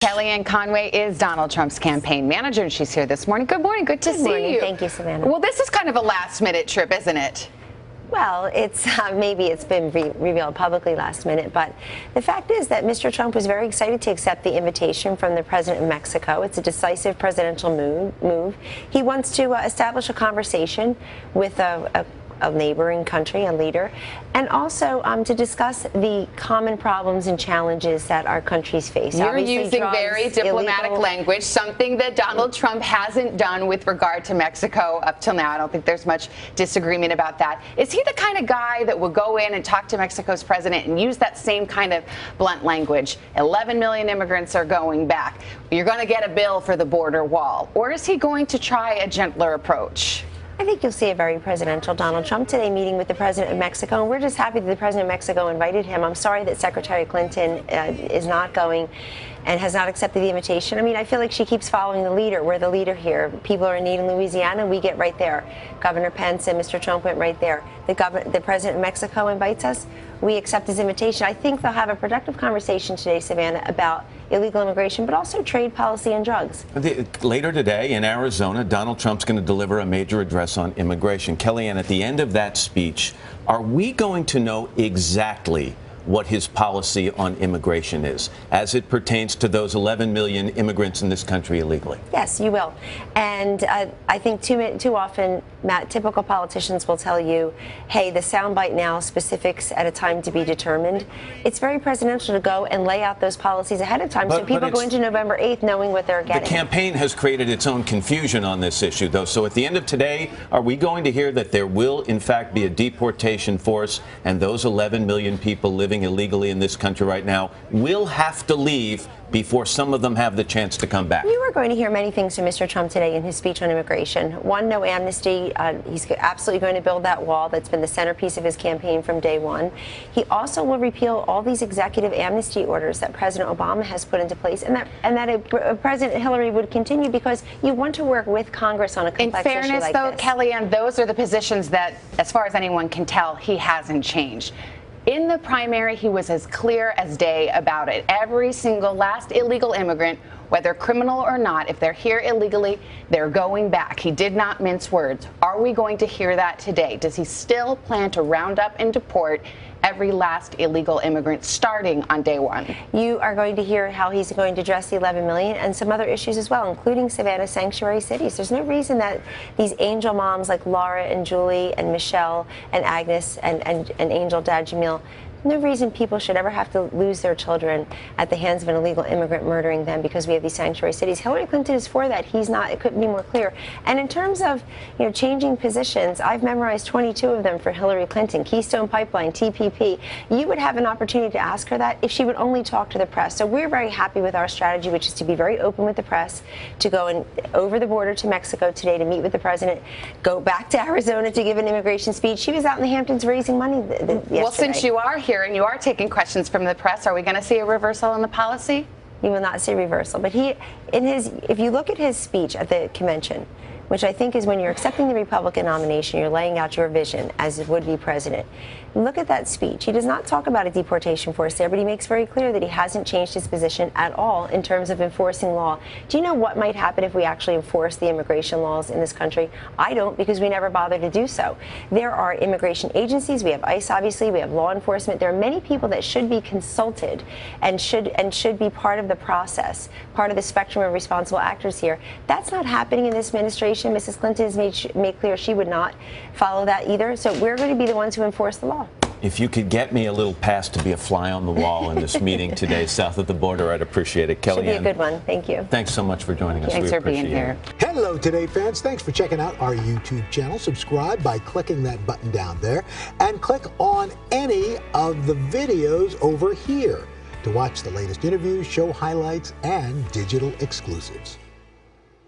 Kellyanne Conway is Donald Trump's campaign manager, and she's here this morning. Good morning. Good to see you. Thank you, Savannah. Well, this is kind of a last-minute trip, isn't it? Well, it's maybe it's been revealed publicly last minute, but the fact is that Mr. Trump was very excited to accept the invitation from the president of Mexico. It's a decisive presidential move. He wants to establish a conversation with a neighboring country, a leader, and also to discuss the common problems and challenges that our countries face. You're Obviously, using drugs, very diplomatic illegal language, something that Donald Trump hasn't done with regard to Mexico up till now. I don't think there's much disagreement about that. Is he the kind of guy that will go in and talk to Mexico's president and use that same kind of blunt language? 11 million immigrants are going back. You're going to get a bill for the border wall. Or is he going to try a gentler approach? I think you'll see a very presidential Donald Trump today meeting with the president of Mexico, and we're just happy that the president of Mexico invited him. I'm sorry that Secretary Clinton is not going and has not accepted the invitation. I mean, I feel like she keeps following the leader. We're the leader here. People are in need in Louisiana, we get right there. Governor Pence and Mr. Trump went right there. The president of Mexico invites us, we accept his invitation. I think they'll have a productive conversation today, Savannah, about illegal immigration, but also trade policy and drugs. Later today in Arizona, Donald Trump's going to deliver a major address on immigration. Kellyanne, at the end of that speech, are we going to know exactly what his policy on immigration is as it pertains to those 11 million immigrants in this country illegally? Yes, you will. And I think too often, Matt, typical politicians will tell you, hey, the soundbite now, specifics at a time to be determined. It's very presidential to go and lay out those policies ahead of time so people go into November 8th knowing what they're getting. The campaign has created its own confusion on this issue, though. So at the end of today, are we going to hear that there will, in fact, be a deportation force and those 11 million people living illegally in this country right now will have to leave before some of them have the chance to come back? You are going to hear many things from Mr. Trump today in his speech on immigration. One, no amnesty. He's absolutely going to build that wall that's been the centerpiece of his campaign from day one. He also will repeal all these executive amnesty orders that President Obama has put into place, and that President Hillary would continue, because you want to work with Congress on a complex issue like this. In fairness, though, Kellyanne, those are the positions that, as far as anyone can tell, he hasn't changed. In the primary, he was as clear as day about it. Every single last illegal immigrant, whether criminal or not, if they're here illegally, they're going back. He did not mince words. Are we going to hear that today? Does he still plan to round up and deport every last illegal immigrant starting on day one? You are going to hear how he's going to address the 11 million and some other issues as well, including Savannah sanctuary cities. There's no reason that these angel moms like Laura and Julie and Michelle and Agnes and angel dad Jamil, no reason people should ever have to lose their children at the hands of an illegal immigrant murdering them because we have these sanctuary cities. Hillary Clinton is for that. He's not. It couldn't be more clear. And in terms of, changing positions, I've memorized 22 of them for Hillary Clinton. Keystone Pipeline, TPP. You would have an opportunity to ask her that if she would only talk to the press. So we're very happy with our strategy, which is to be very open with the press, to go over the border to Mexico today to meet with the president, go back to Arizona to give an immigration speech. She was out in the Hamptons raising money yesterday. Well, since you are here and you are taking questions from the press, are we going to see a reversal in the policy? You will not see reversal. But if you look at his speech at the convention, which I think is when you're accepting the Republican nomination, you're laying out your vision as a would-be president. Look at that speech. He does not talk about a deportation force there, but he makes very clear that he hasn't changed his position at all in terms of enforcing law. Do you know what might happen if we actually enforce the immigration laws in this country? I don't, because we never bother to do so. There are immigration agencies. We have ICE, obviously. We have law enforcement. There are many people that should be consulted and should be part of the process, part of the spectrum of responsible actors here. That's not happening in this administration. Mrs. Clinton has made clear she would not follow that either. So we're going to be the ones who enforce the law. If you could get me a little pass to be a fly on the wall in this meeting today south of the border, I'd appreciate it. Kellyanne, should be a good one. Thank you. Thanks so much for joining us. Thanks for being here. Hello, Today fans. Thanks for checking out our YouTube channel. Subscribe by clicking that button down there and click on any of the videos over here to watch the latest interviews, show highlights, and digital exclusives.